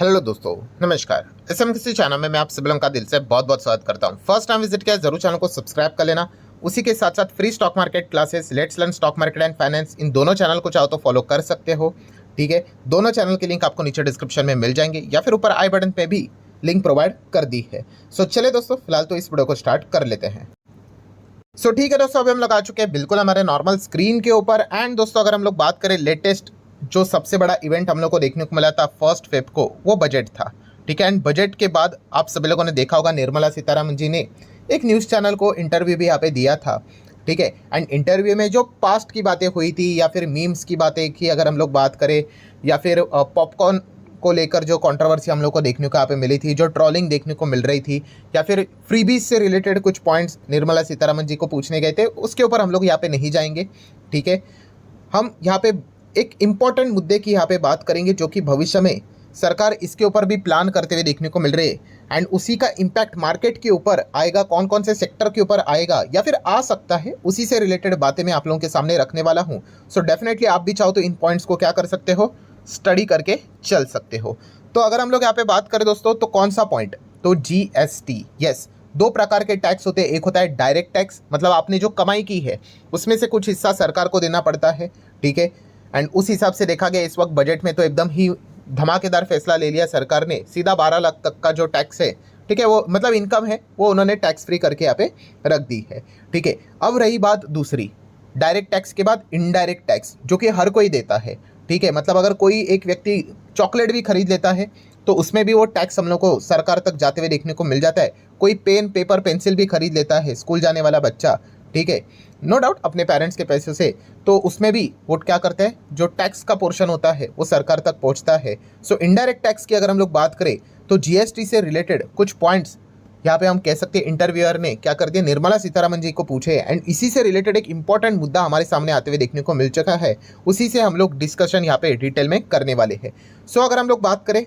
Hello दोस्तों, नमस्कार। SMKC channel में मैं आप सभी लोगों का दिल से बहुत बहुत स्वागत करता हूं। फर्स्ट टाइम विजिट किया जरूर चैनल को सब्सक्राइब कर लेना। उसी के साथ साथ free stock market classes, let's learn stock market and finance, इन दोनों चैनल को चाहो तो फॉलो कर सकते हो। ठीक है, दोनों चैनल की लिंक आपको नीचे डिस्क्रिप्शन में मिल जाएंगे या फिर ऊपर आई बटन पे भी लिंक प्रोवाइड कर दी है। सो चले दोस्तों, फिलहाल तो इस वीडियो को स्टार्ट कर लेते हैं। ठीक है दोस्तों, अभी हम लोग आ चुके हैं बिल्कुल हमारे नॉर्मल स्क्रीन के ऊपर। एंड दोस्तों, अगर हम लोग बात करें लेटेस्ट जो सबसे बड़ा इवेंट हम लोग को देखने को मिला था 1 फेब को, वो बजट था। ठीक है, एंड बजट के बाद आप सभी लोगों ने देखा होगा निर्मला सीतारमण जी ने एक न्यूज़ चैनल को इंटरव्यू भी यहाँ पे दिया था। ठीक है, एंड इंटरव्यू में जो पास्ट की बातें हुई थी या फिर मीम्स की बातें की अगर हम लोग बात करें, या फिर पॉपकॉर्न को लेकर जो कंट्रोवर्सी हम लोग को देखने को यहाँ पे मिली थी, जो ट्रोलिंग देखने को मिल रही थी, या फिर फ्रीबीज से रिलेटेड कुछ पॉइंट्स निर्मला सीतारमण जी को पूछने गए थे, उसके ऊपर हम लोग यहाँ पे नहीं जाएंगे। ठीक है, हम यहाँ पे एक इम्पॉर्टेंट मुद्दे की यहाँ पे बात करेंगे जो कि भविष्य में सरकार इसके ऊपर भी प्लान करते हुए देखने को मिल रहे हैं। एंड उसी का इम्पैक्ट मार्केट के ऊपर आएगा, कौन कौन से सेक्टर के ऊपर आएगा या फिर आ सकता है, उसी से रिलेटेड बातें मैं आप लोगों के सामने रखने वाला हूँ। सो डेफिनेटली आप भी चाहो तो इन पॉइंट्स को क्या कर सकते हो, स्टडी करके चल सकते हो। तो अगर हम लोग यहाँ पे बात करें दोस्तों, तो कौन सा पॉइंट, तो जीएसटी। यस, दो प्रकार के टैक्स होते हैं। एक होता है डायरेक्ट टैक्स, मतलब आपने जो कमाई की है उसमें से कुछ हिस्सा सरकार को देना पड़ता है। ठीक है, एंड उस हिसाब से देखा गया इस वक्त बजट में तो एकदम ही धमाकेदार फैसला ले लिया सरकार ने। सीधा 12 लाख तक का जो टैक्स है, ठीक है, वो मतलब इनकम है, वो उन्होंने टैक्स फ्री करके यहाँ पे रख दी है। ठीक है, अब रही बात दूसरी, डायरेक्ट टैक्स के बाद इनडायरेक्ट टैक्स, जो कि हर कोई देता है। ठीक है, मतलब अगर कोई एक व्यक्ति चॉकलेट भी खरीद लेता है तो उसमें भी वो टैक्स हम लोग को सरकार तक जाते हुए देखने को मिल जाता है। कोई पेन, पेपर, पेंसिल भी खरीद लेता है स्कूल जाने वाला बच्चा, ठीक है, नो डाउट अपने पेरेंट्स के पैसे से, तो उसमें भी वो क्या करते हैं, जो टैक्स का पोर्शन होता है वो सरकार तक पहुंचता है। सो इनडायरेक्ट टैक्स की अगर हम लोग बात करें तो जीएसटी से रिलेटेड कुछ पॉइंट्स यहाँ पे हम कह सकते हैं इंटरव्यूअर ने क्या कर दिया, निर्मला सीतारमण जी को पूछे, एंड इसी से रिलेटेड एक इंपॉर्टेंट मुद्दा हमारे सामने आते हुए देखने को मिल चुका है। उसी से हम लोग डिस्कशन यहाँ पे डिटेल में करने वाले हैं। सो अगर हम लोग बात करें,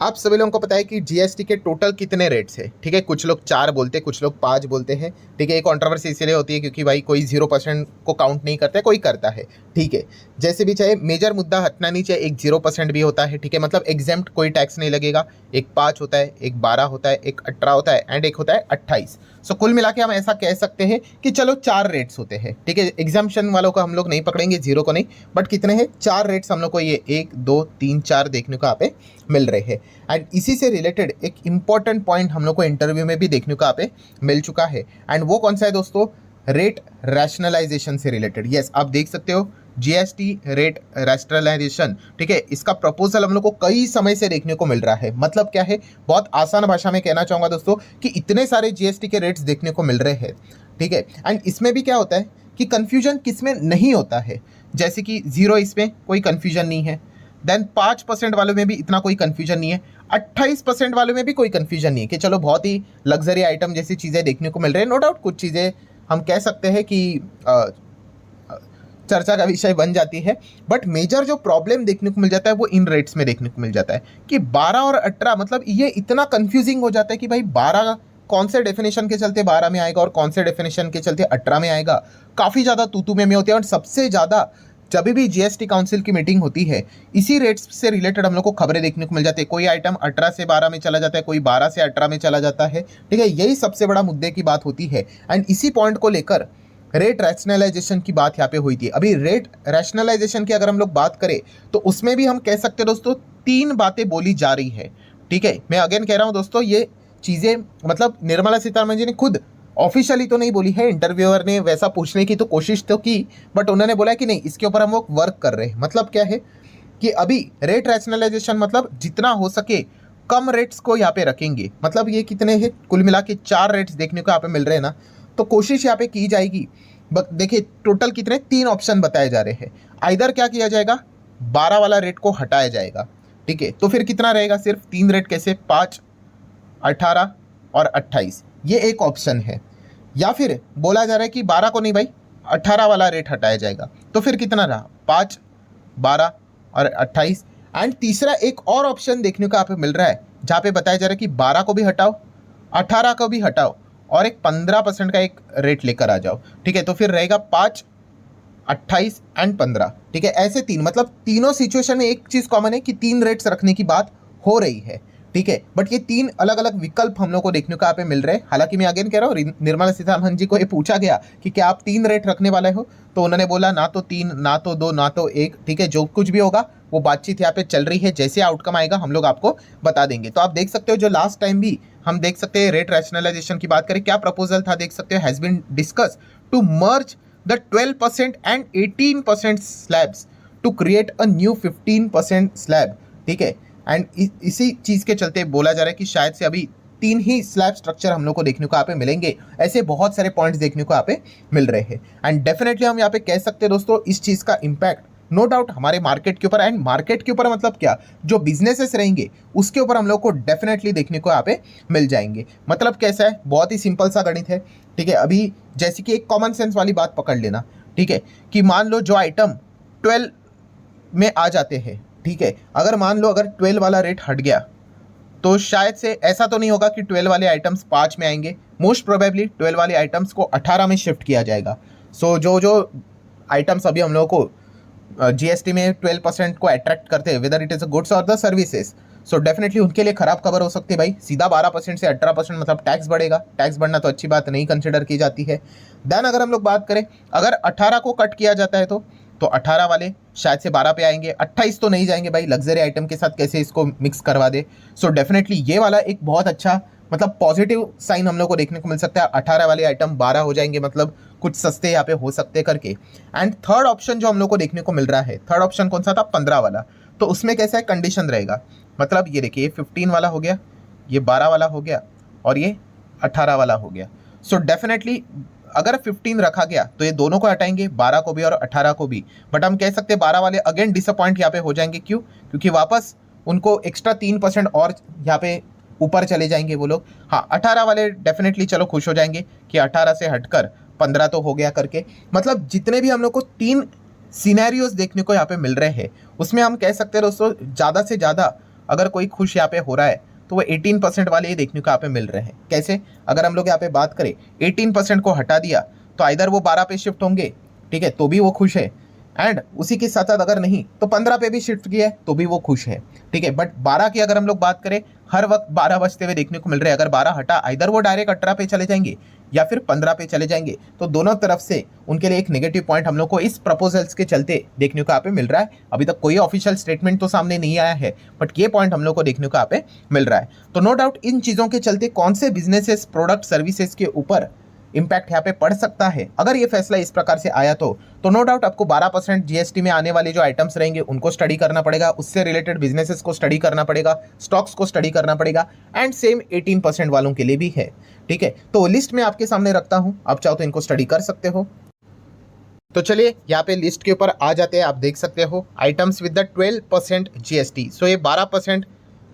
आप सभी लोगों को पता है कि जीएसटी के टोटल कितने रेट्स हैं। ठीक है, कुछ लोग 4 बोलते हैं, कुछ लोग 5 बोलते हैं। ठीक है, ये कंट्रोवर्सी इसलिए होती है क्योंकि भाई कोई 0% को काउंट नहीं करता है, कोई करता है। ठीक है, जैसे भी चाहे मेजर मुद्दा हटना नहीं चाहिए, एक 0% भी होता है। ठीक है, मतलब एग्जेम्प्ट कोई टैक्स नहीं लगेगा। एक 5 होता है, एक 12 होता है, एक 18 होता है, एंड एक होता है 28। सो कुल मिला के हम ऐसा कह सकते हैं कि चलो 4 रेट्स होते हैं। ठीक है, एग्जाम्पशन वालों को हम लोग नहीं पकड़ेंगे, 0 को नहीं, बट कितने हैं, 4 रेट्स हम लोग को ये 1 2 3 4 देखने को यहाँ पे मिल रहे हैं। एंड इसी से रिलेटेड एक इंपॉर्टेंट पॉइंट हम लोग को इंटरव्यू में भी देखने को यहाँ पे मिल चुका है। एंड वो कौन सा है दोस्तों, रेट रैशनलाइजेशन से रिलेटेड। यस, आप देख सकते हो जीएसटी रेट रैशनलाइजेशन। ठीक है, इसका प्रपोजल हम लोग को कई समय से देखने को मिल रहा है। मतलब क्या है, बहुत आसान भाषा में कहना चाहूँगा दोस्तों कि इतने सारे जीएसटी के रेट्स देखने को मिल रहे हैं। ठीक है, एंड इसमें भी क्या होता है कि कन्फ्यूजन किसमें नहीं होता है, जैसे कि 0 इसमें कोई कन्फ्यूजन नहीं है, देन 5% वालों में भी इतना कोई कन्फ्यूजन नहीं है, 28% वालों में भी कोई कन्फ्यूजन नहीं है कि चलो बहुत ही लग्जरी आइटम जैसी चीज़ें देखने को मिल रही है। नो डाउट कुछ चीज़ें हम कह सकते हैं कि चर्चा का विषय बन जाती है, बट मेजर जो प्रॉब्लम देखने को मिल जाता है वो इन रेट्स में देखने को मिल जाता है कि 12 और 18, मतलब ये इतना कंफ्यूजिंग हो जाता है कि भाई 12 कौन से डेफिनेशन के चलते 12 में आएगा और कौन से डेफिनेशन के चलते 18 में आएगा। काफ़ी ज़्यादा तू में होती है। और सबसे ज़्यादा जब भी जीएसटी काउंसिल की मीटिंग होती है, इसी रेट्स से रिलेटेड हम लोग को खबरें देखने को मिल जाती है। कोई आइटम 18 से 12 में चला जाता है, कोई 12 से 18 में चला जाता है। ठीक है, यही सबसे बड़ा मुद्दे की बात होती है। एंड इसी पॉइंट को लेकर रेट रैशनलाइजेशन की बात यहाँ पे हुई थी। अभी रेट रैशनलाइजेशन की अगर हम लोग बात करें तो उसमें भी हम कह सकते हैं दोस्तों 3 बातें बोली जा रही है। ठीक है, मैं अगेन कह रहा हूँ दोस्तों, ये चीज़ें मतलब निर्मला सीतारमण जी ने खुद ऑफिशियली तो नहीं बोली है, इंटरव्यूअर ने वैसा पूछने की तो कोशिश तो की, बट उन्होंने बोला कि नहीं, इसके ऊपर हम लोग वर्क कर रहे हैं। मतलब क्या है कि अभी रेट रैशनलाइजेशन मतलब जितना हो सके कम रेट्स को यहाँ पे रखेंगे। मतलब ये कितने हैं, कुल मिला के 4 रेट्स देखने को यहाँ पे मिल रहे हैं ना, तो कोशिश यहाँ पे की जाएगी। देखिए टोटल कितने, 3 ऑप्शन बताए जा रहे हैं। आइदर क्या किया जाएगा, 12 वाला रेट को हटाया जाएगा। ठीक है, तो फिर कितना रहेगा, सिर्फ 3 रेट, कैसे, 5, 18 और 28, ये एक ऑप्शन है। या फिर बोला जा रहा है कि 12 को नहीं भाई, 18 वाला रेट हटाया जाएगा। तो फिर कितना रहा, 5, 12 और 28। एंड तीसरा एक और ऑप्शन देखने को यहाँ पे मिल रहा है जहाँ पे बताया जा रहा है कि 12 को भी हटाओ, 18 को भी हटाओ और एक 15% का एक रेट लेकर आ जाओ। ठीक है, तो फिर रहेगा 5, 28 एंड 15, ठीक है। ऐसे तीन, मतलब तीनों सिचुएशन में एक चीज़ कॉमन है कि तीन रेट्स रखने की बात हो रही है, ठीक है। बट ये तीन अलग अलग विकल्प हम लोग को देखने को यहाँ पे मिल रहे हैं। हालांकि मैं अगेन कह रहा हूँ, निर्मला सीतारमण जी को ये पूछा गया कि क्या आप तीन रेट रखने वाले हो, तो उन्होंने बोला ना तो तीन, ना तो दो, ना तो एक, ठीक है। जो कुछ भी होगा वो बातचीत यहाँ पे चल रही है, जैसे आउटकम आएगा हम लोग आपको बता देंगे। तो आप देख सकते हो जो लास्ट टाइम भी हम देख सकते हैं रेट रैशनलाइजेशन की बात करें, क्या प्रपोजल था देख सकते हो, has been discussed to merge the 12% and 18% slabs to create a new 15% slab, ठीक है। एंड इसी चीज़ के चलते बोला जा रहा है कि शायद से अभी तीन ही स्लैब स्ट्रक्चर हम लोग को देखने को यहाँ पे मिलेंगे। ऐसे बहुत सारे पॉइंट्स देखने को यहाँ पे मिल रहे हैं। एंड डेफिनेटली हम यहाँ पे कह सकते हैं दोस्तों, इस चीज़ का इम्पैक्ट नो डाउट हमारे मार्केट के ऊपर, एंड मार्केट के ऊपर मतलब क्या, जो बिजनेसेस रहेंगे उसके ऊपर हम लोग को डेफिनेटली देखने को यहाँ पे मिल जाएंगे। मतलब कैसा है, बहुत ही सिंपल सा गणित है, ठीक है। अभी जैसे कि एक कॉमन सेंस वाली बात पकड़ लेना, ठीक है, कि मान लो जो आइटम 12 में आ जाते हैं, ठीक है, अगर मान लो अगर 12 वाला रेट हट गया तो शायद से ऐसा तो नहीं होगा कि 12 वाले आइटम्स 5 में आएंगे। मोस्ट प्रोबेबली 12 वाले आइटम्स को 18 में शिफ्ट किया जाएगा। सो जो जो आइटम्स अभी हम लोगों को जीएसटी में 12% को अट्रैक्ट करते हैं, whether it is a goods और द सर्विसेज, सो डेफिनेटली उनके लिए खराब खबर हो सकती है भाई। सीधा 12% से 18% मतलब टैक्स बढ़ेगा। टैक्स बढ़ना तो अच्छी बात नहीं कंसिडर की जाती है। देन अगर हम लोग बात करें, अगर 18 को कट किया जाता है तो 18 वाले शायद से 12 पे आएंगे, 28 तो नहीं जाएंगे भाई, लग्जरी आइटम के साथ कैसे इसको मिक्स करवा दे। सो डेफिनेटली ये वाला एक बहुत अच्छा मतलब पॉजिटिव साइन हम लोग को देखने को मिल सकता है। 18 वाले आइटम 12 हो जाएंगे, मतलब कुछ सस्ते यहाँ पे हो सकते करके। एंड थर्ड ऑप्शन जो हम लोग को देखने को मिल रहा है, थर्ड ऑप्शन कौन सा था, 15 वाला। तो उसमें कैसा है कंडीशन रहेगा, मतलब ये देखिए, ये 15 वाला हो गया, ये 12 वाला हो गया, और ये 18 वाला हो गया। सो डेफिनेटली अगर 15 रखा गया तो ये दोनों को हटाएंगे, 12 को भी और 18 को भी। बट हम कह सकते हैं 12 वाले अगेन डिसअपॉइंट यहाँ पे हो जाएंगे। क्यों? क्योंकि वापस उनको एक्स्ट्रा 3% और यहाँ पे ऊपर चले जाएंगे वो लोग। हाँ, 18 वाले डेफिनेटली चलो खुश हो जाएंगे कि 18 से हटकर 15 तो हो गया करके। मतलब जितने भी हम लोग को तीन सिनेरियोज देखने को यहाँ पे मिल रहे हैं, उसमें हम कह सकते हैं दोस्तों, ज़्यादा से ज़्यादा अगर कोई खुश यहाँ पे हो रहा है तो वो 18% वाले ही देखने को यहाँ पे मिल रहे हैं। कैसे? अगर हम लोग यहाँ पे बात करें, 18% को हटा दिया तो इधर वो 12 पे शिफ्ट होंगे, ठीक है, तो भी वो खुश है। एंड उसी के साथ साथ अगर नहीं तो 15 पे भी शिफ्ट किया है तो भी वो खुश है, ठीक है। बट 12 की अगर हम लोग बात करें, हर वक्त 12 बजते हुए देखने को मिल रहे हैं। अगर 12 हटा, इधर वो डायरेक्ट 18 पे चले जाएंगे या फिर 15 पे चले जाएंगे। तो दोनों तरफ से उनके लिए एक नेगेटिव पॉइंट हम लोग को इस प्रपोजल्स के चलते देखने को यहाँ पे मिल रहा है। अभी तक कोई ऑफिशियल स्टेटमेंट तो सामने नहीं आया है, बट ये पॉइंट हम लोग को देखने को यहाँ पे मिल रहा है। तो नो डाउट इन चीज़ों के चलते कौन से बिजनेसेस, प्रोडक्ट, सर्विसेज के ऊपर इम्पैक्ट यहाँ पे पड़ सकता है अगर ये फैसला इस प्रकार से आया तो नो डाउट आपको 12% जीएसटी में आने वाले जो आइटम्स रहेंगे उनको स्टडी करना पड़ेगा, उससे रिलेटेड बिजनेसेस को स्टडी करना पड़ेगा, स्टॉक्स को स्टडी करना पड़ेगा। एंड सेम 18% वालों के लिए भी है, ठीक है। तो लिस्ट में आपके सामने रखता हूँ, आप चाहो तो इनको स्टडी कर सकते हो। तो चलिए यहाँ पे लिस्ट के ऊपर आ जाते हैं। आप देख सकते हो आइटम्स विद द 12% जीएसटी। सो ये 12%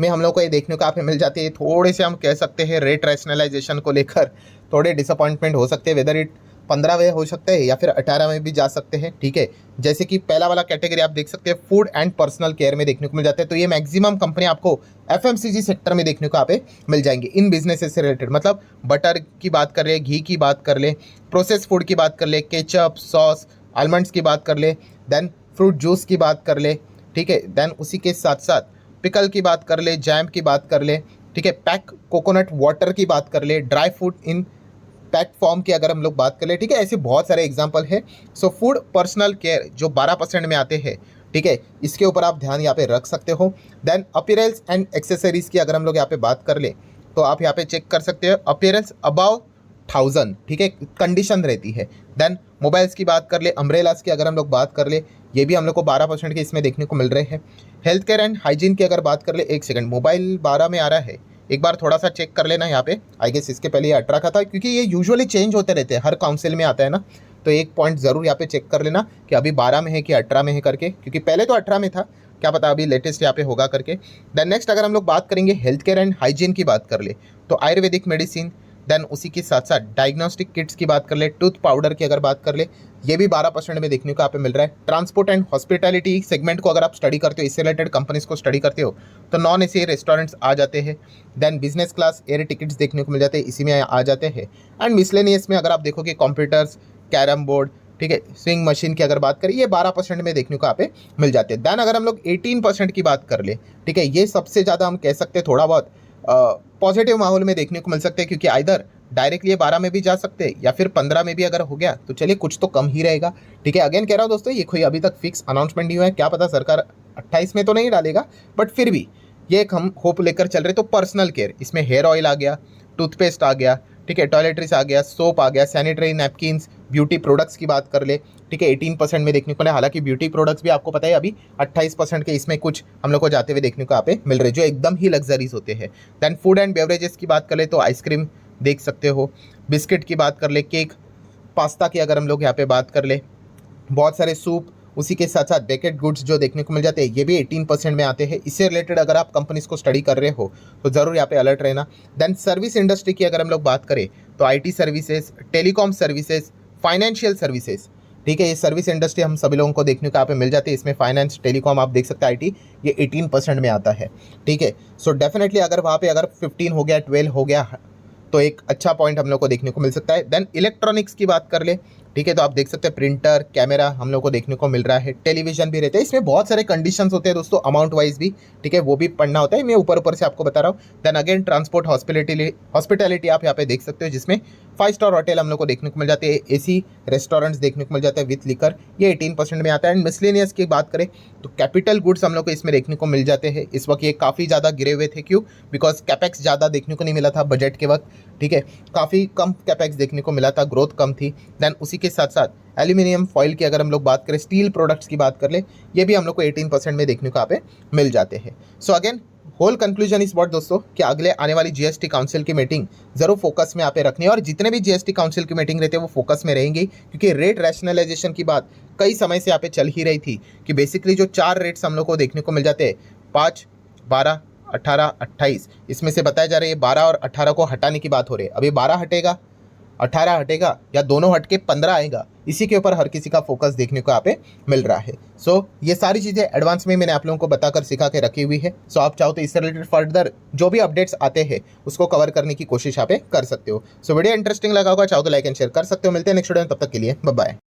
में हम लोग को ये देखने को यहाँ पे मिल जाती है। थोड़े से हम कह सकते हैं रेट रैशनलाइजेशन को लेकर थोड़े डिसअपॉइंटमेंट हो सकते हैं, वेदर इट 15 में हो सकते हैं या फिर 18 में भी जा सकते हैं, ठीक है। जैसे कि पहला वाला कैटेगरी आप देख सकते हैं, फूड एंड पर्सनल केयर में देखने को मिल जाते हैं। तो ये मैक्सिमम कंपनी आपको एफएमसीजी सेक्टर में देखने को यहाँ पे मिल जाएंगे इन बिजनेसेस से रिलेटेड। मतलब बटर की बात कर ले, घी की बात कर ले, प्रोसेस फूड की बात कर ले, केचप, सॉस, आलमंड्स की बात कर ले, देन फ्रूट जूस की बात कर ले, ठीक है। देन उसी के साथ साथ पिकल की बात कर ले, जैम की बात कर ले, ठीक है। पैक कोकोनट वाटर की बात कर ले, dry fruit in pack form की अगर हम लोग बात कर ले, ठीक है। ऐसे बहुत सारे एग्जांपल है। सो फूड पर्सनल केयर जो 12% में आते हैं, ठीक है, इसके ऊपर आप ध्यान यहाँ पे रख सकते हो। देन अपीयरेंस एंड एक्सेसरीज की अगर हम लोग यहाँ पे बात कर ले तो आप यहाँ पे चेक कर सकते हो, अपीयरेंस अबाउ 1000, ठीक है, कंडीशन रहती है। देन मोबाइल्स की बात कर ले, अम्ब्रेलास की अगर हम लोग बात कर ले, ये भी हम लोग को 12% के इसमें देखने को मिल रहे हैं। हेल्थ केयर एंड हाइजीन की अगर बात कर ले, एक सेकंड, मोबाइल 12 में आ रहा है, एक बार थोड़ा सा चेक कर लेना यहाँ पे। आई गेस इसके पहले ये 18 का था, क्योंकि ये यूजुअली चेंज होते रहते हैं, हर काउंसिल में आता है ना। तो एक पॉइंट ज़रूर यहाँ पे चेक कर लेना कि अभी 12 में है कि 18 में है करके, क्योंकि पहले तो 18 में था, क्या पता अभी लेटेस्ट यहाँ पे होगा करके। देन नेक्स्ट अगर हम लोग बात करेंगे हेल्थ केयर एंड हाइजीन की बात कर ले तो आयुर्वेदिक मेडिसिन, देन उसी के साथ साथ डायग्नोस्टिक किट्स की बात कर ले, टूथ पाउडर की अगर बात कर ले, ये भी 12% में देखने को यहाँ पे मिल रहा है। ट्रांसपोर्ट एंड हॉस्पिटैलिटी सेगमेंट को अगर आप स्टडी करते हो, इससे रिलेटेड कंपनीज को स्टडी करते हो, तो नॉन एसी रेस्टोरेंट्स आ जाते हैं। Then business class air tickets देखने को मिल जाते हैं, इसी में आ जाते हैं। एंड मिसलेनियस में अगर आप देखोगे कंप्यूटर्स, कैरम बोर्ड, ठीक है। स्विंग मशीन की अगर बात करें ये 12% में देखने को यहाँ पे मिल जाते हैं। देन अगर हम लोग 18% की बात कर ले, ठीक है, ये सबसे ज़्यादा हम कह सकते हैं थोड़ा बहुत पॉजिटिव माहौल में देखने को मिल सकते हैं, क्योंकि आइदर डायरेक्टली ये 12 में भी जा सकते हैं या फिर 15 में भी अगर हो गया तो चलिए कुछ तो कम ही रहेगा। ठीक है, अगेन कह रहा हूँ दोस्तों, ये कोई अभी तक फिक्स अनाउंसमेंट नहीं हुआ है, क्या पता सरकार 28 में तो नहीं डालेगा, बट फिर भी ये एक हम होप लेकर चल रहे। तो पर्सनल केयर, इसमें हेयर ऑयल आ गया, टूथपेस्ट आ गया, ठीक है, टॉयलेटरीज आ गया, सोप आ गया, सैनिटरी नैपकिन्स, ब्यूटी प्रोडक्ट्स की बात कर ले, ठीक है, 18% में देखने को मिला। हालांकि ब्यूटी प्रोडक्ट्स भी आपको पता है अभी 28% के इसमें कुछ हम लोग को जाते हुए देखने को यहाँ पे मिल रहे, जो एकदम ही लग्जरीज होते हैं। दैन फूड एंड बेवरेजेस की बात कर ले तो आइसक्रीम देख सकते हो, बिस्किट की बात कर ले, केक, पास्ता की अगर हम लोग यहाँ पे बात कर ले, बहुत सारे सूप, उसी के साथ साथ बेकेड गुड्स जो देखने को मिल जाते हैं ये भी 18% में आते हैं। इससे रिलेटेड अगर आप कंपनीज को स्टडी कर रहे हो तो ज़रूर यहाँ पे अलर्ट रहना। देन सर्विस इंडस्ट्री की अगर हम लोग बात करें तो IT services, telecom services, financial services, ठीक है, ये सर्विस इंडस्ट्री हम सभी लोगों को देखने को यहाँ पे मिल जाती है। इसमें फाइनेंस, टेलीकॉम आप देख सकते हैं, आईटी, ये 18% में आता है। ठीक है, सो डेफिनेटली अगर वहाँ पे अगर 15 हो गया, 12 हो गया तो एक अच्छा पॉइंट हम लोग को देखने को मिल सकता है। देन इलेक्ट्रॉनिक्स की बात कर ले, ठीक है, तो आप देख सकते हैं प्रिंटर, कैमरा हम लोग को देखने को मिल रहा है, टेलीविजन भी रहते हैं। इसमें बहुत सारे कंडीशंस होते हैं दोस्तों, अमाउंट वाइज भी, ठीक है, वो भी पढ़ना होता है, मैं ऊपर ऊपर से आपको बता रहा हूँ। देन अगेन ट्रांसपोर्ट, हॉस्पिटैलिटी आप यहाँ पे देख सकते हो, जिसमें 5 स्टार होटल हम लोग को देखने को मिल जाते हैं, एसी रेस्टोरेंट्स देखने को मिल जाते हैं विथ लिकर, ये 18% में आता है। एंड मिसलेनियस की बात करें तो कैपिटल गुड्स हम लोग को इसमें देखने को मिल जाते हैं। इस वक्त ये काफ़ी ज़्यादा गिरे हुए थे, क्यों? बिकॉज कैपेक्स ज़्यादा देखने को नहीं मिला था बजट के वक्त, ठीक है, काफ़ी कम कैपेक्स देखने को मिला था, ग्रोथ कम थी। देन उसी के साथ साथ एल्यूमिनियम फॉइल की अगर हम लोग बात करें, स्टील प्रोडक्ट्स की बात कर ले, ये भी हम लोग को 18% में देखने को यहाँ पे मिल जाते हैं। सो अगेन होल कंक्लूजन इस बात दोस्तों कि अगले आने वाली जीएसटी काउंसिल की मीटिंग जरूर फोकस में यहाँ पे रखनी है, और जितने भी जीएसटी काउंसिल की मीटिंग रहते हैं वो फोकस में रहेंगी, क्योंकि रेट रैशनलाइजेशन की बात कई समय से यहाँ पे चल ही रही थी कि बेसिकली जो 4 रेट्स हम लोग को देखने को मिल जाते हैं, 5, 12, 18, 28, इसमें से बताया जा रहा है 12 और 18 को हटाने की बात हो रही है। अभी 12 हटेगा, 18 हटेगा, या दोनों हट के 15 आएगा, इसी के ऊपर हर किसी का फोकस देखने को यहाँ पे मिल रहा है। सो ये सारी चीज़ें एडवांस में मैंने आप लोगों को बताकर सिखा के रखी हुई है। सो आप चाहो तो इससे रिलेटेड फर्दर जो भी अपडेट्स आते हैं उसको कवर करने की कोशिश यहाँ पे कर सकते हो। सो वीडियो इंटरेस्टिंग लगा होगा, चाहो तो लाइक एंड शेयर कर सकते हो। मिलते हैं नेक्स्ट वीडियो में, तब तक के लिए बाय बाय।